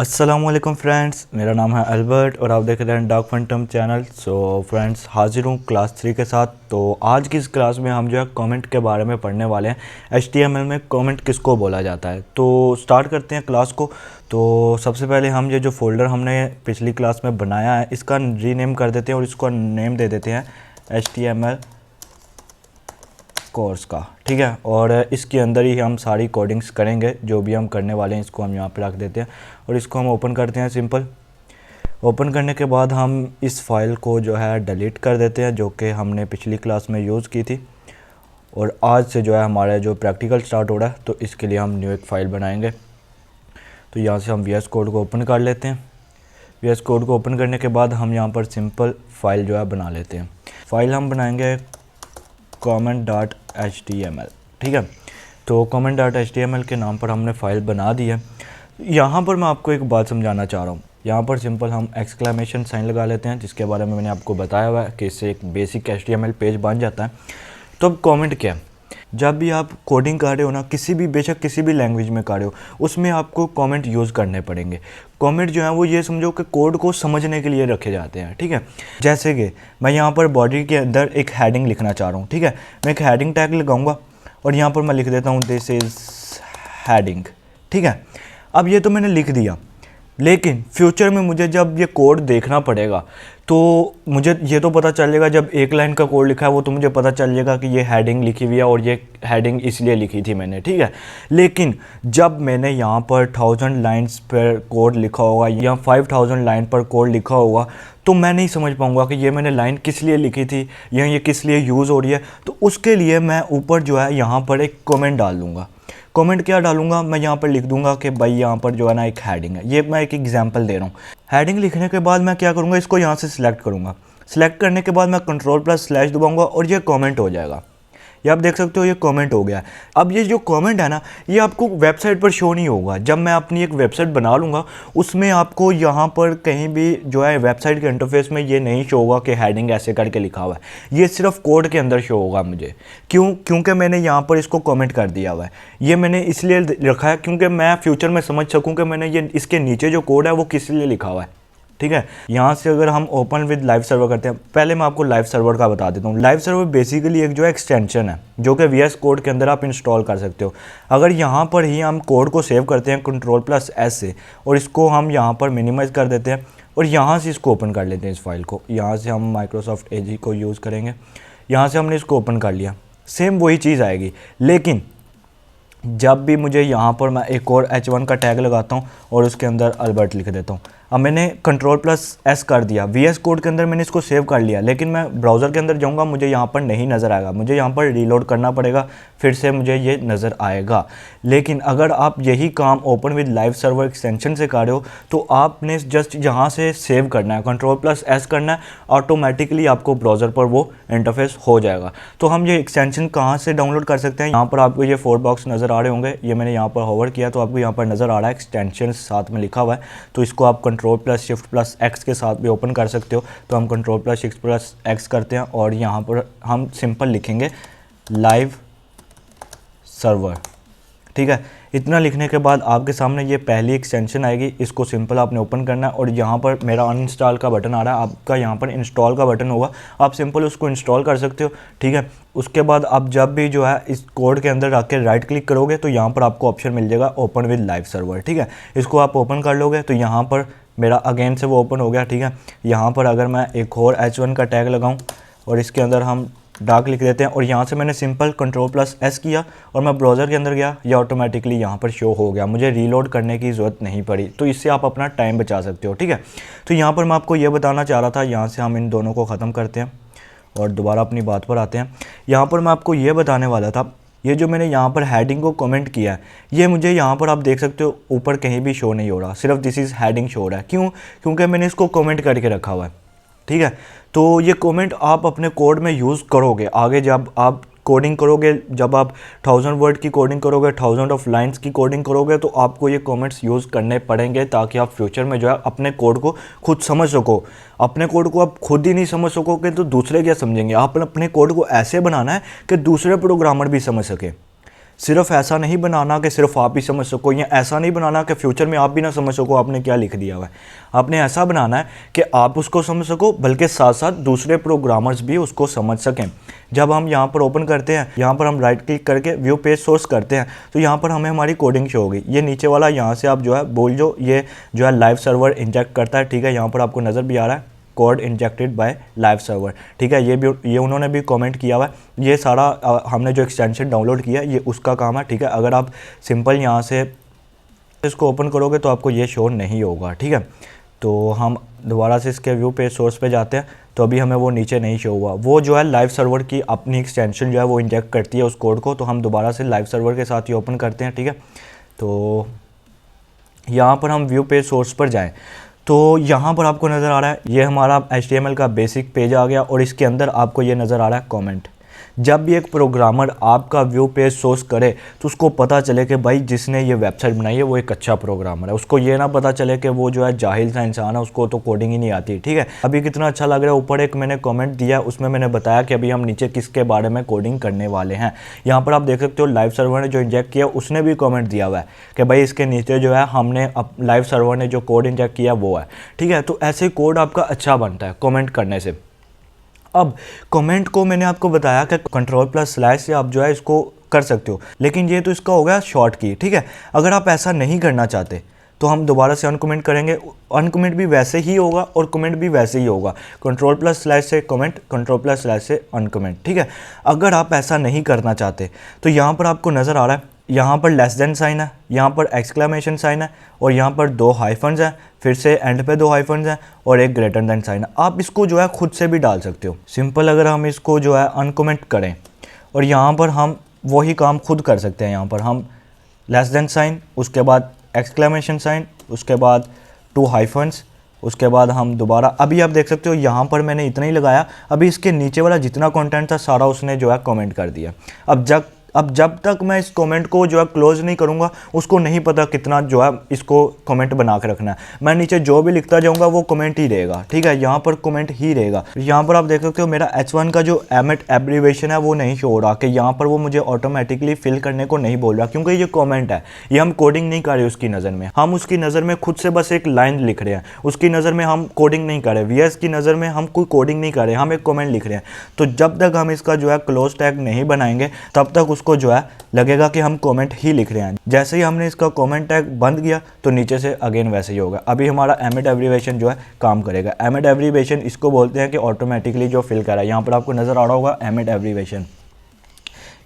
अस्सलामुअलैकुम फ्रेंड्स, मेरा नाम है अल्बर्ट और आप देख रहे हैं डॉग फंटम चैनल। सो फ्रेंड्स, हाजिर हूँ क्लास 3 के साथ। तो आज की इस क्लास में हम जो है कमेंट के बारे में पढ़ने वाले हैं। HTML में कमेंट किसको बोला जाता है। तो स्टार्ट करते हैं क्लास को। तो सबसे पहले हम ये जो फोल्डर हमने पिछली क्लास में बनाया है इसका रीनेम कर देते हैं और इसको नेम दे देते हैं HTML कोर्स का, ठीक है। और इसके अंदर ही हम सारी कोडिंग्स करेंगे, जो भी हम करने वाले हैं इसको हम यहाँ पे रख देते हैं और इसको हम ओपन करते हैं। सिंपल ओपन करने के बाद हम इस फाइल को जो है डिलीट कर देते हैं, जो कि हमने पिछली क्लास में यूज़ की थी। और आज से जो है हमारा जो प्रैक्टिकल स्टार्ट हो रहा है, तो इसके लिए हम न्यू एक फ़ाइल बनाएंगे। तो यहाँ से हम VS कोड को ओपन कर लेते हैं। VS कोड को ओपन करने के बाद हम यहाँ पर सिंपल फाइल जो है बना लेते हैं। फाइल हम बनाएंगे comment.html, ठीक है। तो comment.html के नाम पर हमने फ़ाइल बना दी है। यहाँ पर मैं आपको एक बात समझाना चाह रहा हूँ। यहाँ पर सिंपल हम एक्सक्लेमेशन साइन लगा लेते हैं, जिसके बारे में मैंने आपको बताया हुआ है कि इससे एक बेसिक HTML पेज बन जाता है। तो अब कमेंट क्या है? जब भी आप कोडिंग कर रहे हो ना, किसी भी बेशक किसी भी लैंग्वेज में कर रहे हो, उसमें आपको कमेंट यूज़ करने पड़ेंगे। कमेंट जो है वो ये समझो कि कोड को समझने के लिए रखे जाते हैं, ठीक है। जैसे कि मैं यहाँ पर बॉडी के अंदर एक हेडिंग लिखना चाह रहा हूँ, ठीक है। मैं एक हेडिंग टैग लगाऊंगा और यहाँ पर मैं लिख देता हूँ दिस इज़ हेडिंग, ठीक है। अब ये तो मैंने लिख दिया, लेकिन फ्यूचर में मुझे जब ये कोड देखना पड़ेगा तो मुझे ये तो पता चलेगा, जब एक लाइन का कोड लिखा है वो तो मुझे पता चलेगा कि ये हेडिंग लिखी हुई है और ये हेडिंग इसलिए लिखी थी मैंने, ठीक है। लेकिन जब मैंने यहाँ पर 1000 लाइन्स पर कोड लिखा होगा या 5000 लाइन पर कोड लिखा होगा, तो मैं नहीं समझ पाऊँगा कि ये मैंने लाइन किस लिए लिखी थी या ये किस लिए यूज़ हो रही है। तो उसके लिए मैं ऊपर जो है यहाँ पर एक कमेंट डाल दूँगा। कमेंट क्या डालूंगा? मैं यहाँ पर लिख दूंगा कि भाई यहाँ पर जो है ना एक हेडिंग है। ये मैं एक एग्जांपल दे रहा हूँ। हेडिंग लिखने के बाद मैं क्या करूँगा, इसको यहाँ से सिलेक्ट करूँगा। सिलेक्ट करने के बाद मैं कंट्रोल+/ दबाऊँगा और ये कमेंट हो जाएगा। ये आप देख सकते हो, ये कमेंट हो गया। अब ये जो कमेंट है ना, ये आपको वेबसाइट पर शो नहीं होगा। जब मैं अपनी एक वेबसाइट बना लूँगा, उसमें आपको यहाँ पर कहीं भी जो है वेबसाइट के इंटरफेस में ये नहीं शो होगा कि हेडिंग ऐसे करके लिखा हुआ है। ये सिर्फ कोड के अंदर शो होगा मुझे। क्योंकि मैंने यहाँ पर इसको कमेंट कर दिया हुआ है। ये मैंने इसलिए रखा है क्योंकि मैं फ्यूचर में समझ सकूँ कि मैंने ये इसके नीचे जो कोड है वो किस लिए लिखा हुआ है, ठीक है। यहाँ से अगर हम ओपन विद लाइव सर्वर करते हैं, पहले मैं आपको लाइव सर्वर का बता देता हूँ। लाइव सर्वर बेसिकली एक जो एक्सटेंशन है जो कि VS कोड के अंदर आप इंस्टॉल कर सकते हो। अगर यहाँ पर ही हम कोड को सेव करते हैं कंट्रोल+S से और इसको हम यहाँ पर मिनिमाइज़ कर देते हैं और यहाँ से इसको ओपन कर लेते हैं इस फाइल को। यहाँ से हम माइक्रोसॉफ्ट एज को यूज़ करेंगे। यहाँ से हमने इसको ओपन कर लिया, सेम वही चीज़ आएगी। लेकिन जब भी मुझे यहाँ पर मैं एक और H1 का टैग लगाता हूँ और उसके अंदर अल्बर्ट लिख देता हूँ। अब मैंने कंट्रोल+S कर दिया, VS कोड के अंदर मैंने इसको सेव कर लिया, लेकिन मैं ब्राउज़र के अंदर जाऊँगा, मुझे यहाँ पर नहीं नज़र आएगा। मुझे यहाँ पर रीलोड करना पड़ेगा, फिर से मुझे ये नज़र आएगा। लेकिन अगर आप यही काम open with live server extension से कर रहे हो, तो आपने जस्ट यहाँ से सेव करना है, कंट्रोल+S करना है, ऑटोमेटिकली आपको ब्राउज़र पर वो इंटरफेस हो जाएगा। तो हम ये एक्सटेंशन कहाँ से डाउनलोड कर सकते हैं? यहाँ पर आपको ये 4 बॉक्स नज़र आ रहे होंगे। ये मैंने यहाँ पर होवर किया तो आपको यहाँ पर नज़र आ रहा है एक्सटेंशन साथ में लिखा हुआ है। तो इसको आप कंट्रोल+Shift+X के साथ भी ओपन कर सकते हो। तो हम कंट्रोल+Shift+X करते हैं और यहाँ पर हम सिंपल लिखेंगे लाइव सर्वर, ठीक है। इतना लिखने के बाद आपके सामने ये पहली एक्सटेंशन आएगी। इसको सिंपल आपने ओपन करना है और यहाँ पर मेरा अनइंस्टॉल का बटन आ रहा है, आपका यहाँ पर इंस्टॉल का बटन होगा। आप सिंपल उसको इंस्टॉल कर सकते हो, ठीक है। उसके बाद आप जब भी जो है इस कोड के अंदर आके राइट क्लिक करोगे तो यहाँ पर आपको ऑप्शन मिल जाएगा ओपन विद लाइव सर्वर, ठीक है। इसको आप ओपन कर लोगे तो यहाँ पर मेरा अगेन से वो ओपन हो गया, ठीक है। यहाँ पर अगर मैं एक और H1 का टैग लगाऊँ और इसके अंदर हम डार्क लिख देते हैं और यहाँ से मैंने सिंपल कंट्रोल+S किया और मैं ब्राउज़र के अंदर गया, या ऑटोमेटिकली यहाँ पर शो हो गया। मुझे रीलोड करने की ज़रूरत नहीं पड़ी। तो इससे आप अपना टाइम बचा सकते हो, ठीक है। तो यहाँ पर मैं आपको ये बताना चाह रहा था। यहाँ से हम इन दोनों को ख़त्म करते हैं और दोबारा अपनी बात पर आते हैं। यहाँ पर मैं आपको ये बताने वाला था, ये जो मैंने यहाँ पर हेडिंग को कमेंट किया है, ये मुझे यहाँ पर आप देख सकते हो ऊपर कहीं भी शो नहीं हो रहा, सिर्फ दिस इज़ हेडिंग शो हो रहा है। क्यों? क्योंकि मैंने इसको कमेंट करके रखा हुआ है, ठीक है। तो ये कमेंट आप अपने कोड में यूज़ करोगे आगे, जब आप कोडिंग करोगे, जब आप 1000 वर्ड की कोडिंग करोगे, 1000 ऑफ लाइंस की कोडिंग करोगे, तो आपको ये कमेंट्स यूज़ करने पड़ेंगे ताकि आप फ्यूचर में जो है अपने कोड को खुद समझ सको। अपने कोड को आप खुद ही नहीं समझ सकोगे तो दूसरे क्या समझेंगे? आपने अपने कोड को ऐसे बनाना है कि दूसरे प्रोग्रामर भी समझ सके। सिर्फ ऐसा नहीं बनाना कि सिर्फ आप ही समझ सको, या ऐसा नहीं बनाना कि फ्यूचर में आप भी ना समझ सको आपने क्या लिख दिया हुआ है। आपने ऐसा बनाना है कि आप उसको समझ सको, बल्कि साथ साथ दूसरे प्रोग्रामर्स भी उसको समझ सकें। जब हम यहाँ पर ओपन करते हैं, यहाँ पर हम राइट क्लिक करके व्यू पेज सोर्स करते हैं, तो यहाँ पर हमें हमारी कोडिंग शो होगी। ये नीचे वाला यहाँ से आप जो है बोल जो ये जो है लाइव सर्वर इंजेक्ट करता है, ठीक है। यहाँ पर आपको नज़र भी आ रहा है code injected by live server, ठीक है। ये उन्होंने भी कमेंट किया हुआ है। ये सारा हमने जो एक्सटेंशन डाउनलोड किया ये उसका काम है, ठीक है। अगर आप सिंपल यहाँ से इसको ओपन करोगे तो आपको ये शो नहीं होगा, ठीक है। तो हम दोबारा से इसके व्यू पेज सोर्स पे जाते हैं, तो अभी हमें वो नीचे नहीं शो हुआ। वो जो है लाइव सर्वर की अपनी एक्सटेंशन जो है वो इंजेक्ट करती है उस कोड को। तो हम दोबारा से लाइव सर्वर के साथ ही ओपन करते हैं, ठीक है। तो यहाँ पर हम व्यू पेज सोर्स पर जाएं, तो यहाँ पर आपको नज़र आ रहा है ये हमारा HTML का बेसिक पेज आ गया, और इसके अंदर आपको ये नज़र आ रहा है कमेंट। जब भी एक प्रोग्रामर आपका व्यू पेज सोर्स करे तो उसको पता चले कि भाई जिसने ये वेबसाइट बनाई है वो एक अच्छा प्रोग्रामर है। उसको ये ना पता चले कि वो जो है जाहिल सा इंसान है, उसको तो कोडिंग ही नहीं आती, ठीक है। अभी कितना अच्छा लग रहा है, ऊपर एक मैंने कमेंट दिया, उसमें मैंने बताया कि अभी हम नीचे किसके बारे में कोडिंग करने वाले हैं। यहाँ पर आप देख सकते हो लाइव सर्वर ने जो इंजेक्ट किया उसने भी कमेंट दिया हुआ है कि भाई इसके नीचे जो है हमने लाइव सर्वर ने जो कोड इंजेक्ट किया वो है, ठीक है। तो ऐसे कोड आपका अच्छा बनता है कमेंट करने से। अब कमेंट को मैंने आपको बताया कि Ctrl+/ से आप जो है इसको कर सकते हो, लेकिन ये तो इसका हो गया शॉर्ट की, ठीक है। अगर आप ऐसा नहीं करना चाहते तो हम दोबारा से अनकमेंट करेंगे। अनकमेंट भी वैसे ही होगा और कमेंट भी वैसे ही होगा। Ctrl+/ से कमेंट, Ctrl+/ से अनकमेंट, ठीक है। अगर आप ऐसा नहीं करना चाहते तो यहाँ पर आपको नज़र आ रहा है, यहाँ पर लेस देन साइन है, यहाँ पर एक्सक्लेमेशन साइन है, और यहाँ पर 2 हाइफन्स हैं, फिर से एंड पे 2 हाइफन्स हैं, और एक ग्रेटर देन साइन है। आप इसको जो है खुद से भी डाल सकते हो। सिंपल अगर हम इसको जो है अनकमेंट करें और यहाँ पर हम वही काम खुद कर सकते हैं। यहाँ पर हम लेस देन साइन, उसके बाद एक्सक्लेमेशन साइन, उसके बाद 2 हाइफन्स, उसके बाद हम दोबारा, अभी आप देख सकते हो यहाँ पर मैंने इतना ही लगाया। अभी इसके नीचे वाला जितना कंटेंट था सारा उसने जो है कमेंट कर दिया। अब जब तक मैं इस कमेंट को जो है क्लोज नहीं करूँगा उसको नहीं पता कितना जो है इसको कमेंट बना के रखना है। मैं नीचे जो भी लिखता जाऊँगा वो कमेंट ही रहेगा, ठीक है। यहाँ पर कमेंट ही रहेगा। यहाँ पर आप देख सकते हो मेरा H1 का जो एमिट एब्रीवेशन है वो नहीं शो हो रहा, कि यहाँ पर वो मुझे ऑटोमेटिकली फिल करने को नहीं बोल रहा, क्योंकि ये कमेंट है। ये हम कोडिंग नहीं कर रहे उसकी नज़र में, हम उसकी नज़र में खुद से बस एक लाइन लिख रहे हैं। उसकी नज़र में हम कोडिंग नहीं कर रहे, VS की नज़र में हम कोई कोडिंग नहीं कर रहे, हम एक कमेंट लिख रहे हैं। तो जब तक हम इसका जो है क्लोज टैग नहीं बनाएंगे तब तक उसको जो है लगेगा कि हम कमेंट ही लिख रहे हैं। जैसे ही हमने इसका कमेंट टैग बंद किया तो नीचे से अगेन वैसे ही होगा। अभी हमारा एमिट एब्रीवेशन जो है काम करेगा। एमिट एब्रीवेशन इसको बोलते हैं कि ऑटोमेटिकली जो फिल करा है। यहाँ पर आपको नज़र आ रहा होगा एमिट एब्रीवेशन,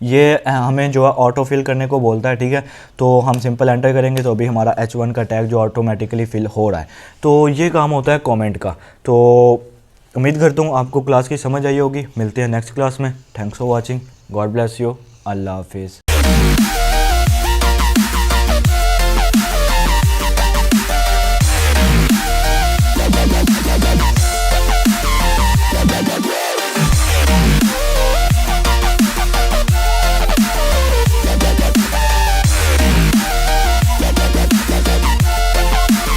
ये हमें जो है ऑटो फिल करने को बोलता है, ठीक है। तो हम सिंपल एंटर करेंगे तो अभी हमारा H1 का टैग जो ऑटोमेटिकली फिल हो रहा है। तो ये काम होता है कमेंट का। तो उम्मीद करता हूँ आपको क्लास की समझ आई होगी। मिलते हैं नेक्स्ट क्लास में। Thanks for watching, God bless you, Allah हाफिज़।